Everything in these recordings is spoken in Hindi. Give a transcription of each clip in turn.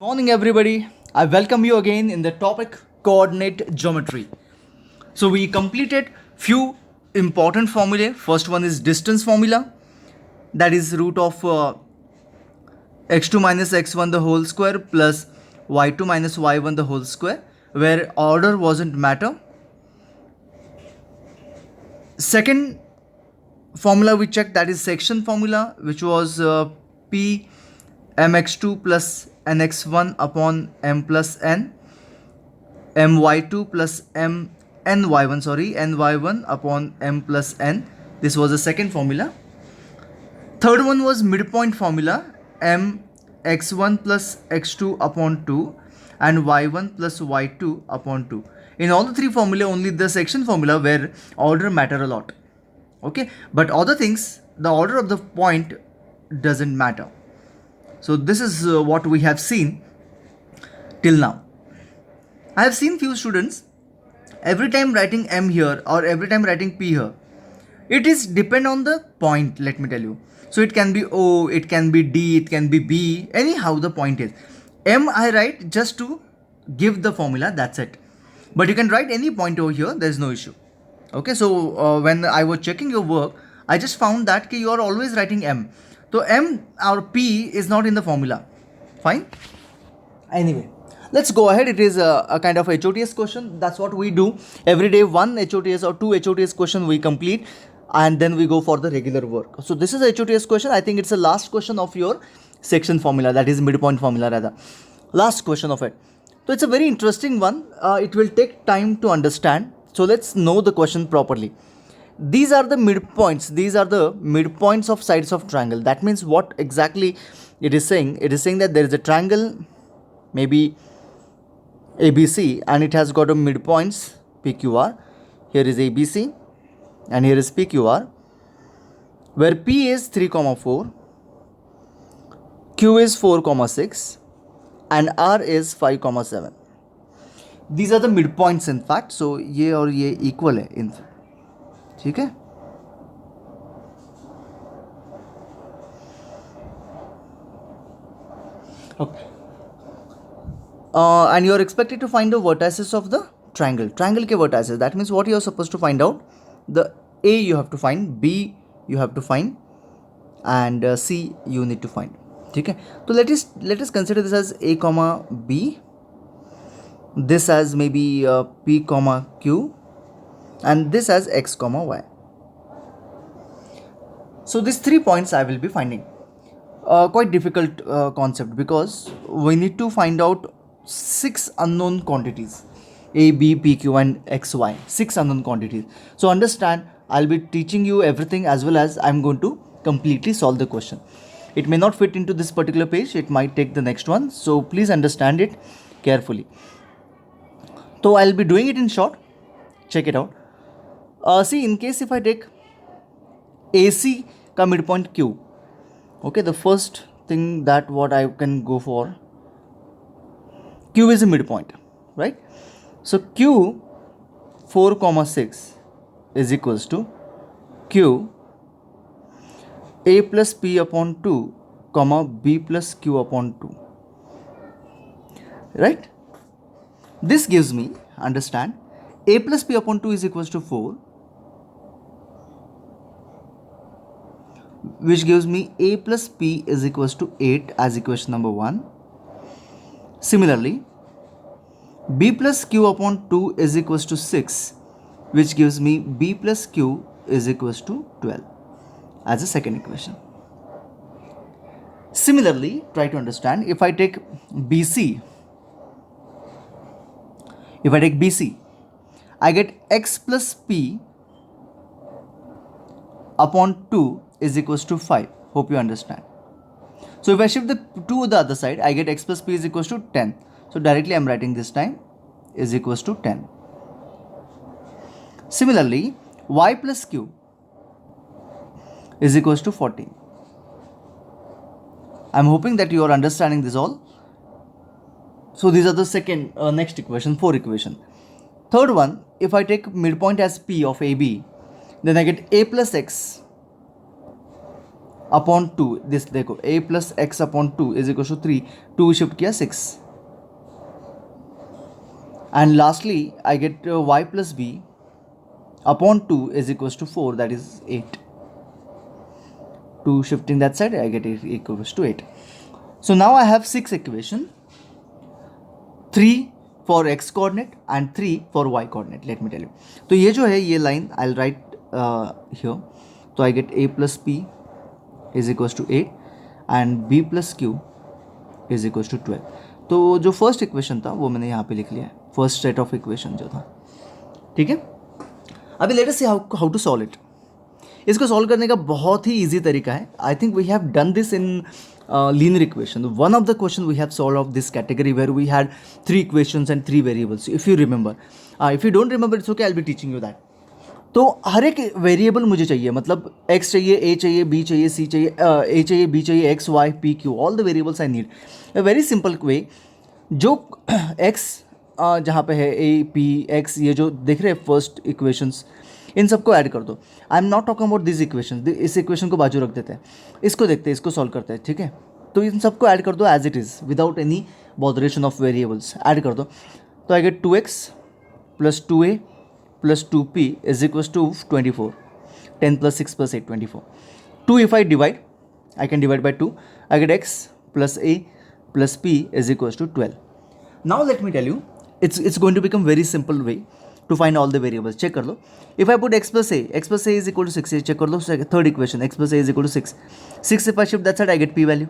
Morning, everybody. I welcome you again in the topic coordinate geometry. So we completed few important formulae. First one is distance formula, that is root of x2 minus x1 the whole square plus y2 minus y1 the whole square, where order wasn't matter. Second formula we checked, that is section formula, which was p mx2 plus nx1 upon m plus n, my2 plus m ny1 sorry ny1 upon m plus n. This was the second formula. Third one was midpoint formula, m x1 plus x2 upon 2 and y1 plus y2 upon 2. In all the three formula, only the section formula where order matter a lot. Okay, but other things, the order of the point doesn't matter. So this is what we have seen till now. I have seen few students every time writing m here or every time writing p here. It is depend on the point, let me tell you. So it can be O, it can be D, it can be B, anyhow the point is. M I write just to give the formula, that's it. But you can write any point over here, there is no issue. Okay, so when I was checking your work, I just found that you are always writing M. So M or P is not in the formula. Fine. Anyway, let's go ahead. It is a kind of HOTS question. That's what we do every day. One HOTS or two HOTS question we complete, and then we go for the regular work. So this is a HOTS question. I think it's the last question of your section formula, that is midpoint formula rather. Last question of it. So it's a very interesting one. It will take time to understand. So let's know the question properly. These are the midpoints. These are the midpoints of sides of triangle. That means what exactly it is saying? It is saying that there is a triangle, maybe ABC, and it has got a midpoints PQR. Here is ABC and here is PQR, where P is 3, 4, Q is 4, 6 and R is 5, 7. These are the midpoints in fact. So ये और ये equal है in fact. ठीक है. Okay. And you are expected to find the vertices of the triangle. Triangle के vertices. That means what you are supposed to find out. The A you have to find, B you have to find, and C you need to find. ठीक है. So let us consider this as A comma B. This as maybe P comma Q, and this as X comma Y. So these 3 points I will be finding. Quite difficult concept, because we need to find out 6 unknown quantities, A, B, P, Q and X, Y. 6 unknown quantities. So understand, I'll be teaching you everything as well as I'm going to completely solve the question. It may not fit into this particular page, it might take the next one. So please understand it carefully. So I'll be doing it in short. Check it out. See, in case if I take AC का midpoint Q, okay, the first thing that what I can go for, Q is a midpoint, right? So Q 4, 6 is equals to Q A plus P upon 2, comma B plus Q upon 2, right? This gives me, understand, A plus P upon 2 is equals to 4, which gives me A plus P is equals to 8 as equation number 1. Similarly, B plus Q upon 2 is equals to 6, which gives me B plus Q is equals to 12 as a second equation. Similarly, try to understand, if I take BC, I get X plus P upon 2 is equals to 5. Hope you understand. So if I shift the 2 to the other side, I get X plus P is equals to 10. So directly I am writing this time is equals to 10. Similarly, Y plus Q is equals to 14. I am hoping that you are understanding this all. So these are the second next equation, 4 equation. Third one, if I take midpoint as P of AB, then I get A plus X upon 2, this देखो a plus X upon 2 is equal to 3, 2 shift किया 6, and lastly I get y plus b upon 2 is equals to 4, that is 8. 2 shifting that side, I get it equals to 8. So now I have 6 equation, 3 for x coordinate and 3 for y coordinate. Let me tell you. तो ये जो है ये line I'll write here. तो I get a plus p is equals to 8 and b plus q is equals to 12. तो जो फर्स्ट इक्वेशन था वो मैंने यहाँ पे लिख लिया है, फर्स्ट सेट ऑफ इक्वेशन जो था, ठीक है. अभी let us see how to solve it. इसको सॉल्व करने का बहुत ही इजी तरीका है. I think we have done this in linear equation. One of the question we have solve of this category where we had 3 equations and 3 variables. If you remember, if you don't remember it's okay, I will be teaching you that. तो हर एक वेरिएबल मुझे चाहिए, मतलब x चाहिए, a चाहिए, b चाहिए, c चाहिए, a चाहिए, b चाहिए, x y p q, all the variables I need. A very simple way, जो x जहाँ पे है a p x, ये जो दिख रहे हैं फर्स्ट इक्वेशंस, इन सबको ऐड कर दो. I am not talking about this equation. इस इक्वेशन को बाजू रख देते हैं, इसको देखते हैं, इसको सॉल्व करते हैं, ठीक है. तो इन सबको ऐड कर दो as it is without any botheration of variables. Add कर दो तो I get 2x plus 2a plus 2p is equals to 24. 10 plus 6 plus 8, 24. 2 if I divide, I can divide by 2. I get x plus a plus p is equals to 12. Now let me tell you, it's going to become very simple way to find all the variables. Check कर लो. If I put x plus a is equal to 6. Check कर लो. Third equation, x plus a is equal to 6. 6 if I shift that side, I get p value.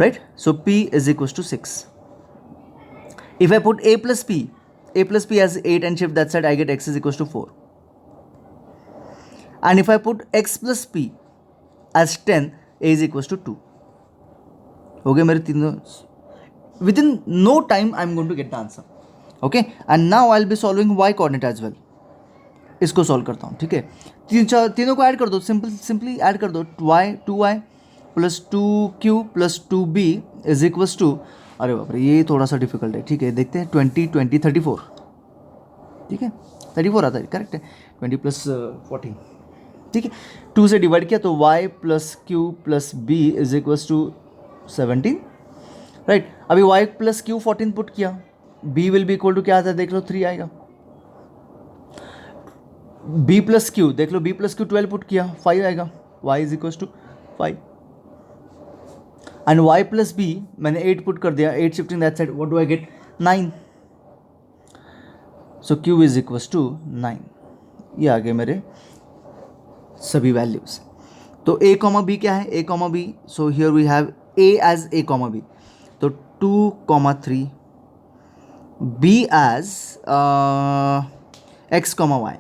Right? So p is equals to 6. If I put a plus p as 8 and shift that side, I get x is equals to 4. And if I put x plus p as 10, a is equals to 2. Okay, मेरे तीनों, within no time I am going to get the answer. Okay, and now I'll be solving y coordinate as well. इसको सॉल्व करता हूँ, ठीक है. तीनों को ऐड कर दो, सिंपली ऐड कर दो. 2y plus 2q plus 2b is equals to, अरे बाप रे ये थोड़ा सा डिफिकल्ट है, ठीक है. देखते हैं 20 20 34, ठीक है. 34 आता है, करेक्ट है. 20 प्लस 14, ठीक है. 2 से डिवाइड किया तो y plus q plus b is equals to 17, right. अभी y प्लस q 14 पुट किया, b will be equal to क्या आता है देख लो, 3 आएगा. b प्लस q देख लो, b प्लस q 12 पुट किया, 5 आएगा. y is equals to 5. And y plus b मैंने 8 पुट कर दिया, 8 shifting that side, what do I get, 9. So q is equals to 9. ये आ गए मेरे सभी वैल्यूज. तो a कॉमा b क्या है, a comma b, so here we have a as a comma b, तो 2,3, b as x comma y,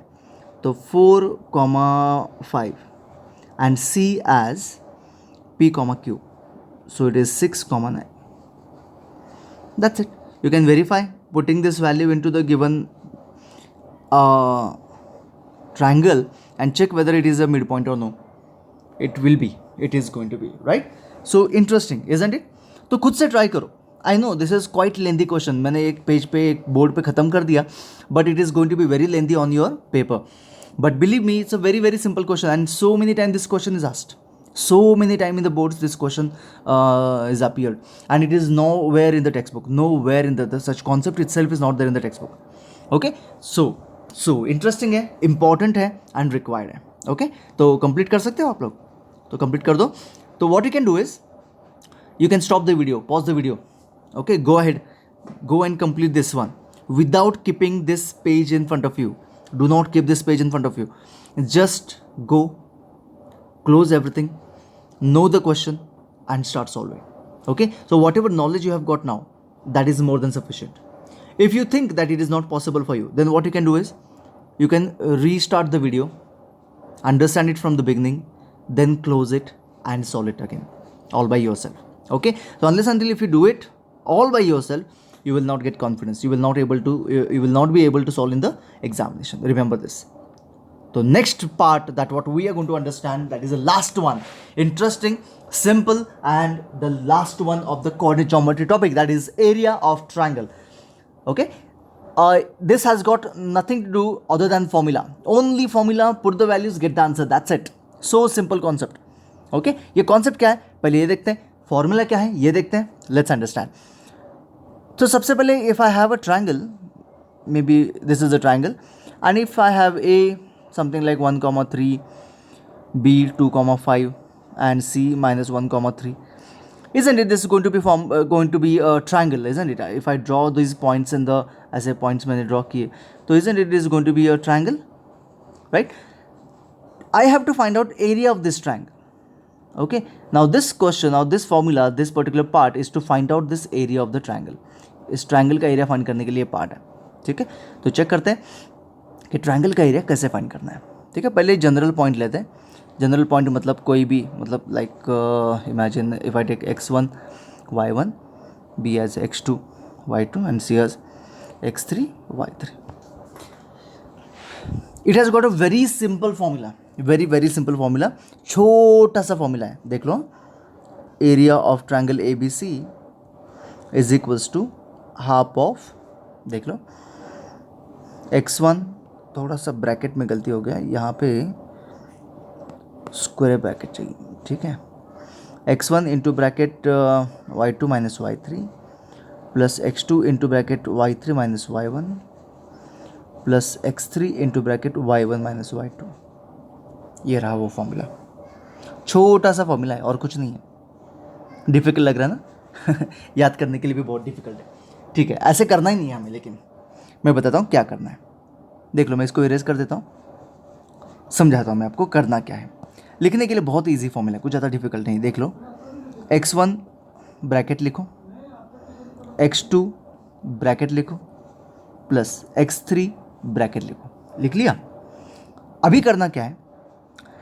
तो 4,5, and c as p comma q, so it is 6,9. That's it. You can verify putting this value into the given triangle and check whether it is a midpoint or no. It will be. It is going to be, right? So interesting, isn't it? तो खुद से try करो. I know this is quite lengthy question. मैंने एक पेज पे, एक बोर्ड पे ख़त्म कर दिया, but it is going to be very lengthy on your paper. But believe me, it's a very very simple question, and so many times this question is asked. So many times in the boards this question is appeared, and it is nowhere in the textbook, nowhere in the such concept itself is not there in the textbook. Okay, so interesting है, important है and required है. Okay, तो complete कर सकते हो आप लोग, तो complete कर दो. तो what you can do is you can stop the video, pause the video. Okay, go ahead, go and complete this one without keeping this page in front of you. Do not keep this page in front of you. Just go, close everything, know the question and start solving. Okay, so whatever knowledge you have got now, that is more than sufficient. If you think that it is not possible for you, then what you can do is you can restart the video, understand it from the beginning, then close it and solve it again all by yourself. Okay, so unless until if you do it all by yourself, you will not get confidence, you will not be able to solve in the examination. Remember this. So next part, that what we are going to understand, that is the last one, interesting, simple, and the last one of the coordinate geometry topic, that is area of triangle. Okay, this has got nothing to do other than formula. Only formula, put the values, get the answer, that's it. So simple concept. Okay ये कॉन्सेप्ट क्या है पहले ये देखते हैं, फॉर्मूला क्या है ये देखते हैं, लेट्स अंडरस्टैंड। तो सबसे पहले if I have a triangle, may be this is a triangle, and if I have a something like 1,3, b 2,5 and c -1,3, isn't it this is going to be a triangle, isn't it? If I draw these points in the, ऐसे points मैंने draw किए, तो isn't it is going to be a triangle, right? I have to find out area of this triangle. Okay, now this question, now this formula, this particular part is to find out this area of the triangle. इस triangle का area find करने के लिए part है, ठीक है। तो check करते हैं कि triangle का area कैसे find करना है, ठीक है। पहले general point लेते हैं। जनरल पॉइंट मतलब कोई भी, मतलब like imagine if I take x1 y1 b as x2 y2 and c as x3 y3, it has got a very simple formula, very simple formula, छोटा सा फॉर्मूला है, देख लो। Area of triangle A B C is equals to half of, देख लो x1, थोड़ा सा ब्रैकेट में गलती हो गया, यहाँ पे स्क्वायर ब्रैकेट चाहिए, ठीक है। x1 into bracket y2 minus y3 plus x2 into bracket y3 minus y1 plus x3 into bracket y1 minus y2, ये रहा वो फॉर्मूला। छोटा सा फॉर्मूला है और कुछ नहीं है। डिफ़िकल्ट लग रहा है ना याद करने के लिए भी बहुत डिफ़िकल्ट है, ठीक है। ऐसे करना ही नहीं है हमें, लेकिन मैं बताता हूँ क्या करना है। देख लो मैं इसको इरेज कर देता हूँ, समझाता हूँ मैं आपको करना क्या है। लिखने के लिए बहुत इजी फॉर्मूला है, कुछ ज़्यादा डिफिकल्ट नहीं। देख लो x1 ब्रैकेट लिखो, x2 ब्रैकेट लिखो प्लस x3 ब्रैकेट लिखो, लिख लिया। अभी करना क्या है,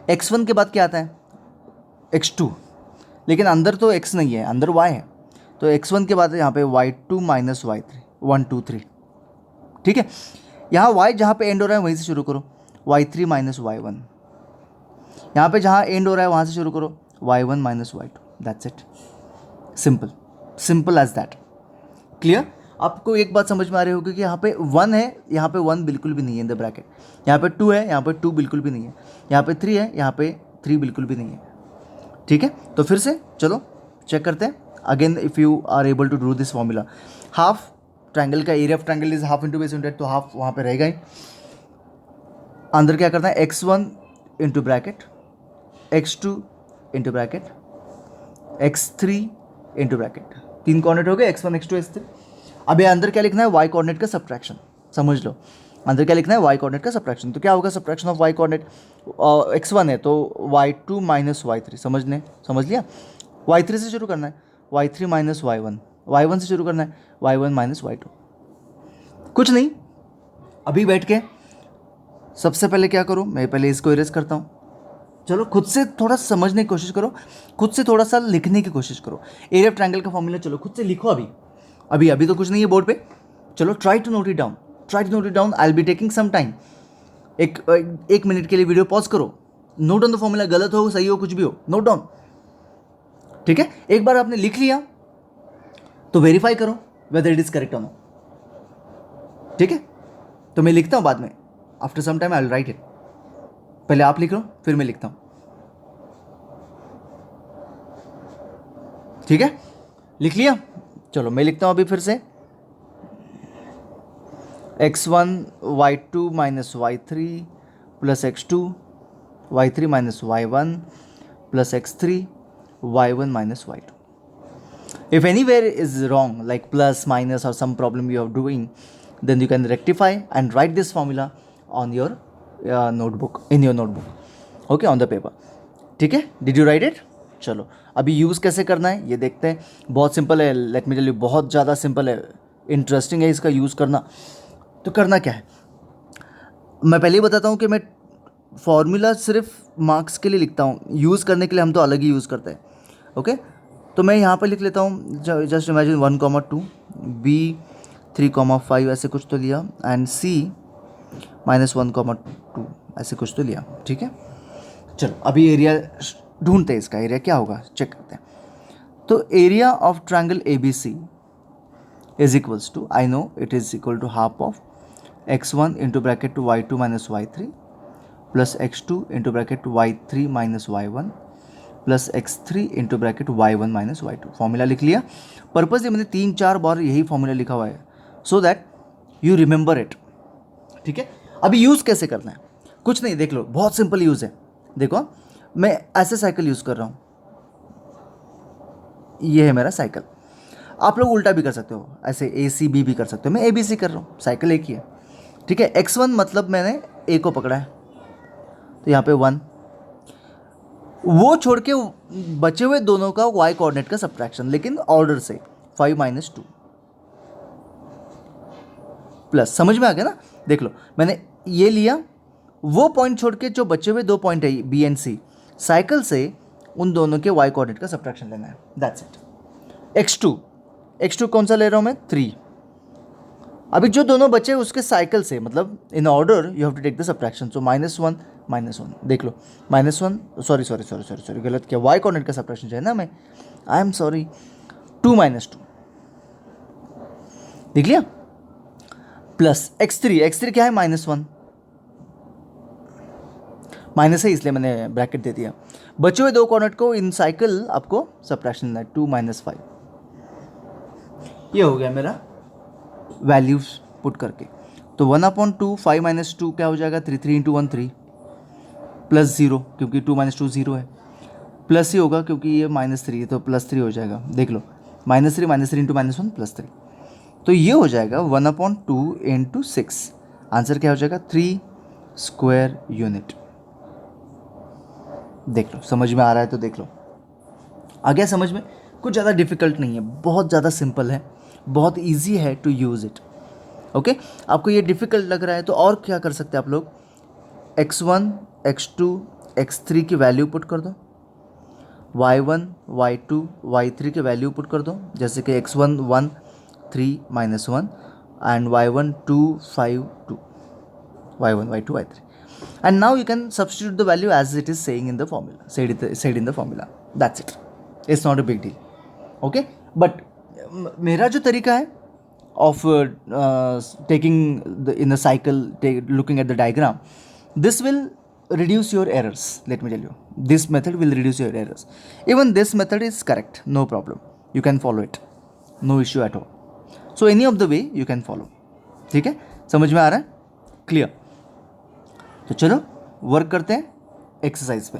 x1 के बाद क्या आता है x2, लेकिन अंदर तो x नहीं है, अंदर y है, तो x1 के बाद यहाँ पे y2 माइनस y3, 1 2 3, ठीक है। यहाँ y जहाँ पे एंड हो रहा है वहीं से शुरू करो, y3 माइनस y1, यहाँ पे जहाँ एंड हो रहा है वहाँ से शुरू करो, y1 minus y2, that's it, simple, simple as that. Clear? आपको एक बात समझ में आ रही होगी कि यहाँ पे 1 है, यहाँ पे 1 बिल्कुल भी नहीं है इन द ब्रैकेट, यहाँ पे 2 है, यहाँ पे 2 बिल्कुल भी नहीं है, यहाँ पे 3 है, यहाँ पे 3 बिल्कुल भी नहीं है, ठीक है। तो फिर से चलो चेक करते हैं again, if you are able to do this formula. Half triangle का area of triangle is half into base 100, तो हाफ वहाँ पे रहेगा ही। अंदर क्या करना है, x1 into bracket, x2 into bracket, x3 into bracket, 3 coordinate हो गए, x1 x2 x3। अब ये अंदर क्या लिखना है, y कोऑर्डिनेट का सब्ट्रैक्शन, समझ लो अंदर क्या लिखना है, y कोऑर्डिनेट का सब्ट्रैक्शन। तो क्या होगा, subtraction of y coordinate, x1 है तो y2 माइनस y3, समझ लिया। y3 से शुरू करना है, y3 माइनस y1, y1 से शुरू करना है, y1 माइनस y2। कुछ नहीं, अभी बैठ के सबसे पहले क्या करूँ, मैं पहले इसको इरेज करता हूँ। चलो खुद से थोड़ा समझने की कोशिश करो, खुद से थोड़ा सा लिखने की कोशिश करो। एरिया ऑफ ट्रायंगल का फॉर्मूला चलो खुद से लिखो। अभी तो कुछ नहीं है बोर्ड पे, चलो try to note it down, I will be taking some time. एक मिनट के लिए वीडियो पॉज करो, नोट डाउन द फॉर्मूला, गलत हो सही हो कुछ भी हो, नोट डाउन, ठीक है। एक बार आपने लिख लिया तो वेरीफाई करो वेदर इट इज करेक्ट और नॉट, ठीक है। तो मैं लिखता हूँ बाद में, after some time I will write it. पहले आप लिख लो फिर मैं लिखता हूं, ठीक है। लिख लिया, चलो मैं लिखता हूं अभी फिर से, x1 y2 minus y3 plus x2 y3 minus y1 plus x3 y1 minus y2। If anywhere is wrong, like plus, minus or some problem you are doing, then you can rectify and write this formula on your notebook, in your notebook, okay, on the paper, ठीक है। Did you write it? चलो अभी यूज़ कैसे करना है ये देखते हैं। बहुत सिंपल है, लेट मी टेल यू, बहुत ज़्यादा सिंपल है, इंटरेस्टिंग है इसका यूज़ करना। तो करना क्या है, मैं पहले ही बताता हूँ कि मैं फॉर्मूला सिर्फ मार्क्स के लिए लिखता हूँ, यूज़ करने के लिए हम तो अलग ही यूज़ करते हैं, ओके। तो मैं यहाँ पर लिख लेता हूँ, जस्ट इमेजिन 1,2 b 3,5 ऐसे कुछ तो लिया, एंड c -1,2 ऐसे कुछ तो लिया, ठीक है। चलो अभी एरिया ढूंढते हैं, इसका एरिया क्या होगा चेक करते हैं। तो area of triangle A B C is equals to, I know it is equal to half of x1 into bracket y2 minus y3 plus x2 into bracket y3 minus y1 plus x3 into bracket y1 minus y2। Formula लिख लिया। पर्पज ये मैंने 3-4 बार यही फॉर्मूला लिखा हुआ है so that you remember it. ठीक है, अभी यूज़ कैसे करना है, कुछ नहीं, देख लो, बहुत सिंपल यूज़ है। देखो मैं ऐसे साइकिल यूज़ कर रहा हूँ, ये है मेरा साइकिल। आप लोग उल्टा भी कर सकते हो, ऐसे ए सी बी भी कर सकते हो, मैं ए बी सी कर रहा हूँ, साइकिल एक ही है। ठीक है, x1 मतलब मैंने ए को पकड़ा है तो यहाँ पे 1, वो छोड़ के बचे हुए दोनों का y कोऑर्डिनेट का सब्ट्रैक्शन, लेकिन ऑर्डर से 5 माइनस 2 प्लस। समझ में आ गया ना? देख लो मैंने ये लिया, वो पॉइंट छोड़ के जो बचे हुए 2 पॉइंट है बी एंड सी, साइकिल से उन दोनों के y कोऑर्डिनेट का सब्ट्रैक्शन लेना है, दैट्स इट। x2 कौन सा ले रहा हूँ मैं? 3। अभी जो दोनों बचे उसके साइकिल से, मतलब in order you have to take the subtraction, so -1 देख लो, -1 सॉरी गलत किया, y कोऑर्डिनेट का सब्ट्रैक्शन चाहिए ना मैं, आई एम सॉरी, 2 माइनस 2 देख लिया, प्लस x3 क्या है? -1, माइनस है इसलिए मैंने ब्रैकेट दे दिया। बचे हुए 2 कोऑर्डिनेट को इन साइकिल आपको सब्ट्रैक्शन लेना है, 2 माइनस 5। ये हो गया मेरा वैल्यूज पुट करके। तो 1/2 5 माइनस 2 क्या हो जाएगा? 3, 3 इंटू 1 3 प्लस 0, क्योंकि 2 माइनस 2 0 है, प्लस ही होगा क्योंकि ये -3 है तो +3 हो जाएगा। देख लो, -3 इंटू -1 +3, तो ये हो जाएगा 1/2 इंटू 6। आंसर क्या हो जाएगा? 3 स्क्वायर यूनिट। देख लो, समझ में आ रहा है तो देख लो, आ गया समझ में? कुछ ज़्यादा डिफिकल्ट नहीं है, बहुत ज़्यादा सिंपल है, बहुत इजी है टू यूज़ इट। ओके, आपको ये डिफ़िकल्ट लग रहा है तो और क्या कर सकते हैं आप लोग, x1 x2 x3 की वैल्यू पुट कर दो, y1 y2 y3 की वैल्यू पुट कर दो, जैसे कि x1 1 3 -1 and y1 2 5 2, y1 y2 y3, and now you can substitute the value as it is saying in the formula, said in the formula, that's it, it's not a big deal. Okay, but मेरा जो तरीका है of taking in a cycle, looking at the diagram, this will reduce your errors. Let me tell you, this method will reduce your errors. Even this method is correct, no problem, you can follow it, no issue at all. So any of the way you can follow. ठीक है, समझ में आ रहा है? क्लियर? तो चलो वर्क करते हैं एक्सरसाइज पे।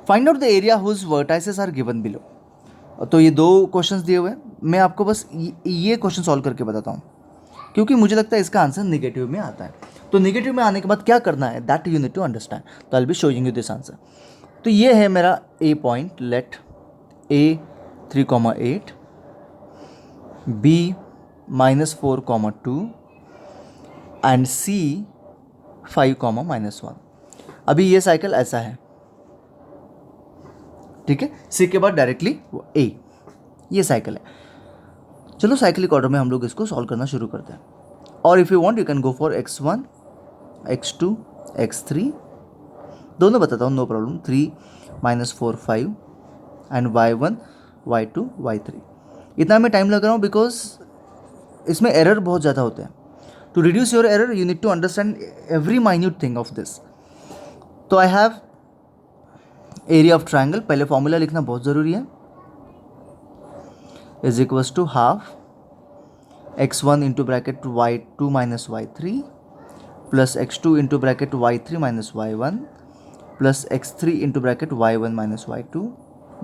Find out the area whose vertices are given below. तो ये 2 क्वेश्चंस दिए हुए हैं, मैं आपको बस ये क्वेश्चन सॉल्व करके बताता हूँ, क्योंकि मुझे लगता है इसका आंसर नेगेटिव में आता है। तो नेगेटिव में आने के बाद क्या करना है, that you need to understand. तो I will be showing you this answer. तो ये है मेरा A point, let A 3,8, B -4,2 and C 5,-1। अभी ये साइकिल ऐसा है, ठीक है, सी के बाद डायरेक्टली ए, ये साइकिल है। चलो साइक्लिक ऑर्डर में हम लोग इसको सॉल्व करना शुरू करते हैं, और if you want you can go for x1 x2 x3, दोनों बताता हूँ, no problem. 3 -4 5 and y1 y2 y3। इतना में टाइम लग रहा हूँ बिकॉज इसमें एरर बहुत ज़्यादा होते हैं। To reduce your error you need to understand every minute thing of this. तो I have area of triangle, पहले फॉर्मूला लिखना बहुत ज़रूरी है, is equals to half x1 into bracket y2 minus y3 plus x2 into bracket y3 minus y1 plus x3 into bracket y1 minus y2।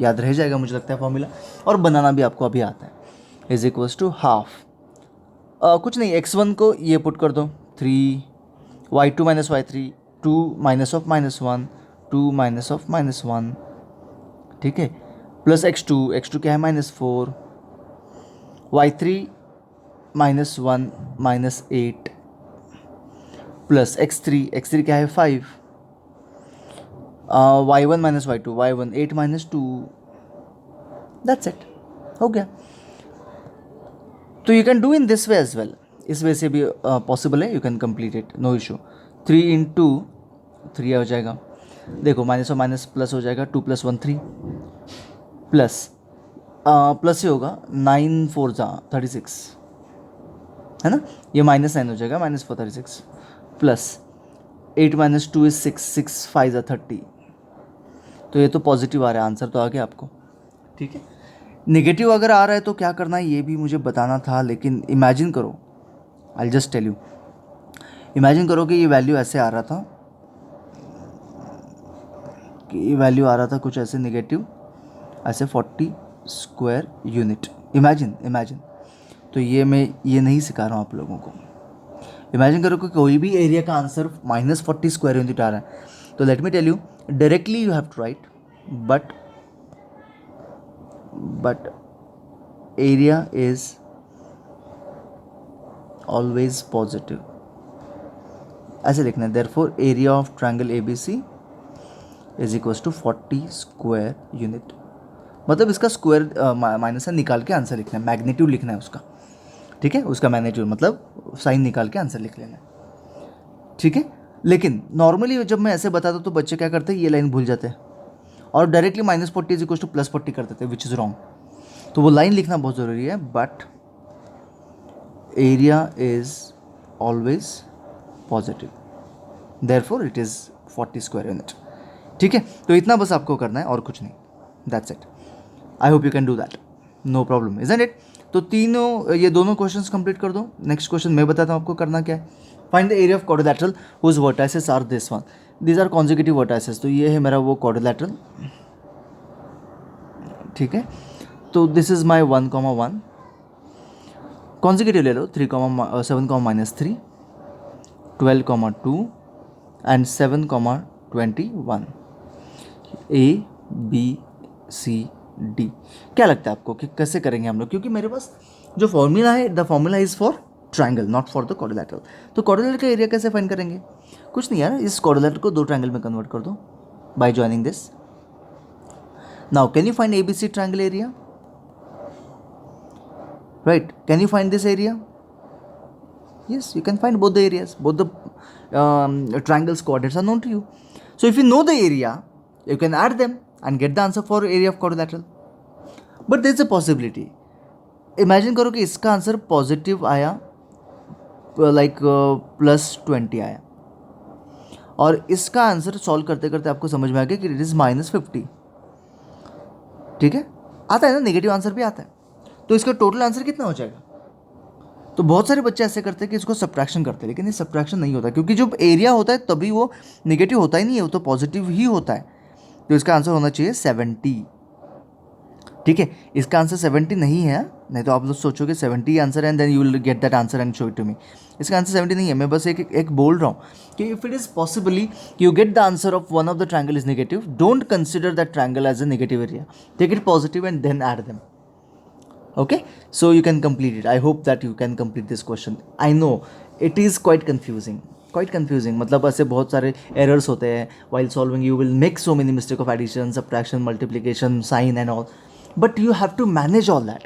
याद रह जाएगा मुझे लगता है फॉर्मूला, और बनाना भी आपको अभी आता है। इज इक्वल्स टू हाफ, कुछ नहीं, x1 को ये पुट कर दो 3, y2 minus y3 2 minus of -1 2 minus of -1, ठीक है, प्लस x2 क्या है -4, y3 -1 -8 प्लस x3 क्या है 5, y1 minus y2 y1 8 minus 2, that's it, हो गया। तो you can do in this way as well, इस वे से भी पॉसिबल है, you can complete it, no issue. 3 into 3 हो जाएगा, देखो माइनस और माइनस प्लस हो जाएगा, 2 + 1 3 प्लस प्लस ही होगा, 9 4 36 है ना, ये -9 हो जाएगा, -4 36 प्लस 8 - 2 is 6 6 5 30, तो ये तो पॉजिटिव आ रहा है, आंसर तो आ गया आपको। ठीक है, नेगेटिव अगर आ रहा है तो क्या करना है ये भी मुझे बताना था, लेकिन इमेजिन करो, I just tell you, imagine करो कि ये वैल्यू ऐसे आ रहा था, कि ये वैल्यू आ रहा था कुछ ऐसे नेगेटिव, ऐसे 40 स्क्वायर यूनिट। इमेजिन इमेजिन, तो ये मैं ये नहीं सिखा रहा हूँ आप लोगों को। इमेजिन करो कि कोई भी एरिया का आंसर -40 स्क्वायर यूनिट आ रहा है, तो let me tell you, directly you have to write but area is always positive, ऐसे लिखना है। Therefore area of triangle ABC is equals to 40 square unit. मतलब इसका स्क्वायर माइनस साइन निकाल के आंसर लिखना है, मैग्नीट्यूड लिखना है उसका। ठीक है, उसका मैग्नीट्यूड मतलब साइन निकाल के आंसर लिख लेना है। ठीक है, लेकिन नॉर्मली जब मैं ऐसे बताता हूँ तो बच्चे क्या करते हैं, ये लाइन भूल जाते हैं और डायरेक्टली -40 इज इक्वल टू +40 कर देते हैं, विच इज़ रॉन्ग। तो वो लाइन लिखना बहुत ज़रूरी है, but area is always positive, therefore it is 40 square unit. ठीक है, तो इतना बस आपको करना है और कुछ नहीं, that's it. I hope you can do that, no problem, isn't it. तो तीनों ये दोनों क्वेश्चंस कंप्लीट कर दो। नेक्स्ट क्वेश्चन मैं बताता हूँ आपको करना क्या है। Find the area of quadrilateral whose vertices are this one, these are consecutive vertices. तो ये है मेरा वो क्वाड्रिलेटरल। ठीक है, तो दिस इज माई 1,1, कॉन्जिक्यूटिव ले लो 7, -3, 12, 2 एंड 7, 21, ABCD। क्या लगता है आपको कि कैसे करेंगे हम लोग, क्योंकि मेरे पास जो फॉर्मूला है, the formula is for triangle not for the quadrilateral. तो क्वाड्रिलेटरल का एरिया कैसे फाइंड करेंगे? कुछ नहीं यार, इस क्वाड्रिलेटरल को 2 ट्रायंगल में कन्वर्ट कर दो bye joining this. Now can you find ABC triangle area? Right, can you find this area? Yes, you can find both the areas, both the triangles coordinates are known to you. So if you know the area, you can add them and get the answer for area of quadrilateral. But there is a possibility. Imagine करो कि इसका आंसर पॉजिटिव आया, लाइक +20 आया, और इसका आंसर सॉल्व करते करते आपको समझ में आ गया कि इट इज़ -50। ठीक है, आता है ना, नेगेटिव आंसर भी आता है। तो इसका टोटल आंसर कितना हो जाएगा? तो बहुत सारे बच्चे ऐसे करते हैं कि इसको सब्ट्रैक्शन करते हैं, लेकिन ये सब्ट्रैक्शन नहीं होता, क्योंकि जब एरिया होता है तभी वो नेगेटिव होता ही नहीं है, वो तो पॉजिटिव ही होता है। तो इसका आंसर होना चाहिए 70। ठीक है, इसका आंसर 70 नहीं है, नहीं तो आप लोग सोचोगे 70 answer and then you will get that answer and show it to me. इसका आंसर 70 नहीं है, मैं बस एक बोल रहा हूँ कि if it is possibly you get the answer of one of the triangle is negative, don't consider that triangle as a negative area, take it positive and then add them. Okay, so you can complete it. I hope that you can complete this question. I know it is quite confusing, मतलब ऐसे बहुत सारे errors होते हैं while solving. You will make so many mistake of addition, subtraction, multiplication, sign and all, but you have to manage all that.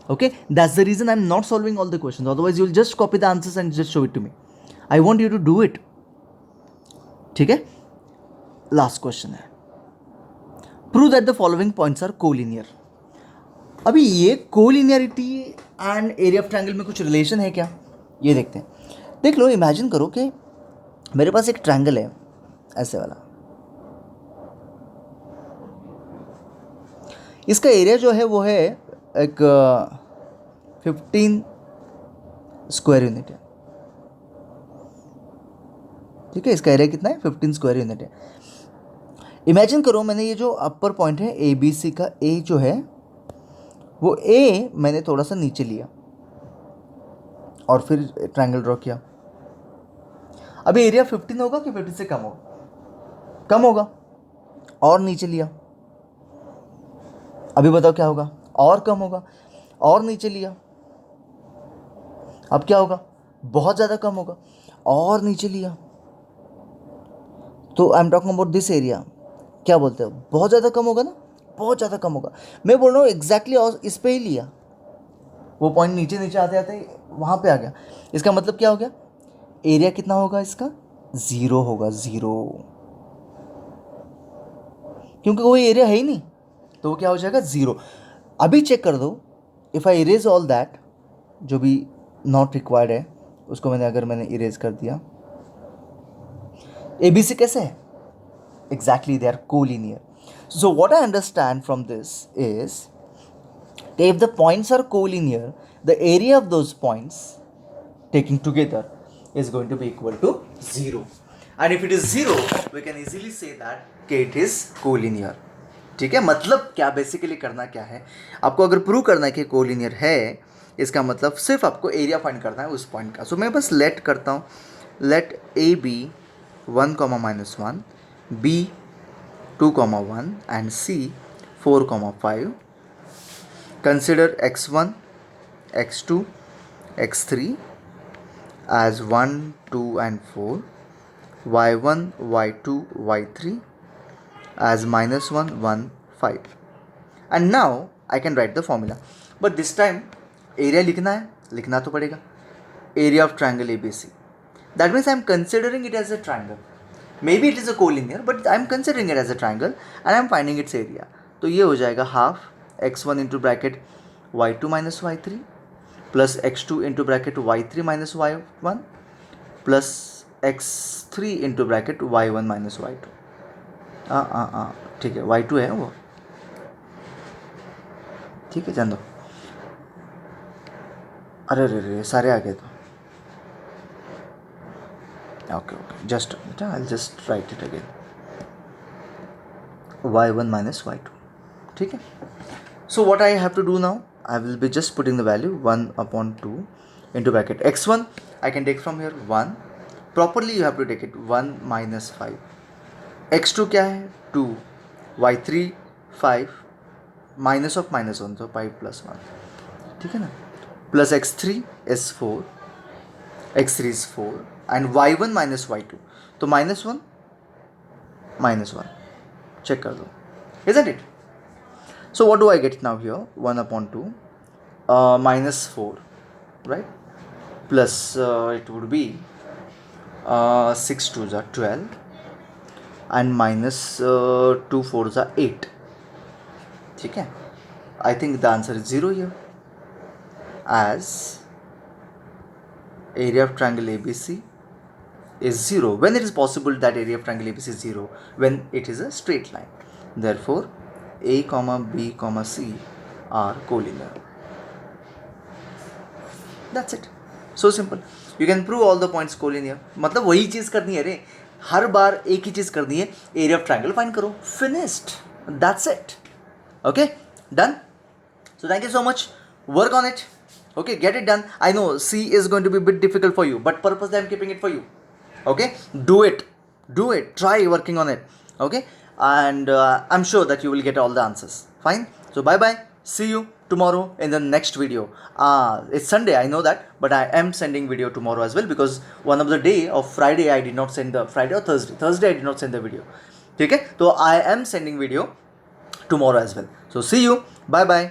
Okay, that's the reason I'm not solving all the questions, otherwise you'll just copy the answers and just show it to me. I want you to do it. ठीक है, last question है, prove that the following points are collinear. अभी ये collinearity and area of triangle में कुछ रिलेशन है क्या, ये देखते हैं। देख लो, इमेजिन करो कि मेरे पास एक ट्रायंगल है ऐसे वाला, इसका एरिया जो है वो है एक 15 स्क्वायर यूनिट है। ठीक है, इसका एरिया कितना है? 15 स्क्वायर यूनिट है। इमेजिन करो मैंने ये जो अपर पॉइंट है ABC का, A जो है वो A मैंने थोड़ा सा नीचे लिया और फिर ट्रायंगल ड्रॉ किया। अभी एरिया 15 होगा कि 15 से कम होगा? कम होगा। और नीचे लिया, अभी बताओ क्या होगा? और कम होगा। और नीचे लिया, अब क्या होगा? बहुत ज़्यादा कम होगा। और नीचे लिया, तो I am talking about this area. क्या बोलते हो? बहुत ज़्यादा कम होगा ना? बहुत ज़्यादा कम होगा। मैं बोल रहा हूँ एग्जैक्टली और इस पे ही लिया, वो पॉइंट नीचे नीचे आते आते वहाँ पे आ गया। इसका मतलब क्या हो गया? एरिया कितना होगा इसका? 0 होगा, 0, क्योंकि कोई एरिया है ही नहीं, तो वो क्या हो जाएगा? 0। अभी चेक कर दो, if I erase all that, जो भी नॉट रिक्वायर्ड है उसको मैंने इरेज कर दिया। ABC कैसे है? Exactly they are collinear. So what I understand from this is, if the points are collinear, the area of those points taking together is going to be equal to 0. And if it is 0, we can easily say that it is collinear. ठीक है, मतलब क्या बेसिकली करना क्या है, आपको अगर प्रूव करना है कि कोलिनियर है, इसका मतलब सिर्फ आपको एरिया फाइंड करना है उस पॉइंट का. सो मैं बस लेट करता हूँ, let A B 1, -1, B 2, 1 and c 4, 5. Consider x1, x2, x3 as 1, 2 and 4, y1, y2, y3 as -1, 1, 5. And now I can write the formula. But this time area लिखना तो पड़ेगा. Area of triangle ABC. That means I am considering it as a triangle. Maybe it is a collinear, but I am considering it as a triangle and I am finding its area. तो ये हो जाएगा half x1 into bracket y2 minus y3 plus x2 into bracket y3 minus y1 plus x3 into bracket y1 minus y2. ठीक है, y2 है वो, ठीक है, जान दो. अरे रे सारे आ गए तो okay just I just right it again, y1 minus y2. ठीक है. So what I have to do now, I will be just putting the value 1/2 into bracket x1. I can take from here 1. Properly you have to take it 1 minus 5. x2 क्या है 2, y3 5, minus of -1 so 5 plus 1. ठीक है ना. Plus x3 is 4, x3 is 4 and y1 minus y2. तो -1 -1 check कर दो, isn't it? So what do I get now here? 1/2 minus 4, right? Plus it would be 6 2s are 12 and minus 2 4s are 8. ठीक है. I think the answer is 0 here, as area of triangle ABC is 0 when it is possible that area of triangle ABC is 0 when it is a straight line. Therefore A, B, C are collinear. That's it. So simple. You can prove all the points collinear. मतलब वही चीज़ करनी है रे, हर बार एक ही चीज़ करनी है, area of triangle find करो, finished. That's it. Okay, done. So thank you so much. Work on it. Okay, get it done. I know C is going to be a bit difficult for you, but purposely I'm keeping it for you. Okay, do it. Try working on it. Okay, and I'm sure that you will get all the answers. Fine. So bye bye. See you tomorrow in the next video. It's Sunday, I know that, but I am sending video tomorrow as well, because one of the day of Friday I did not send the Friday or Thursday I did not send the video. Okay, so I am sending video tomorrow as well. So see you. Bye bye.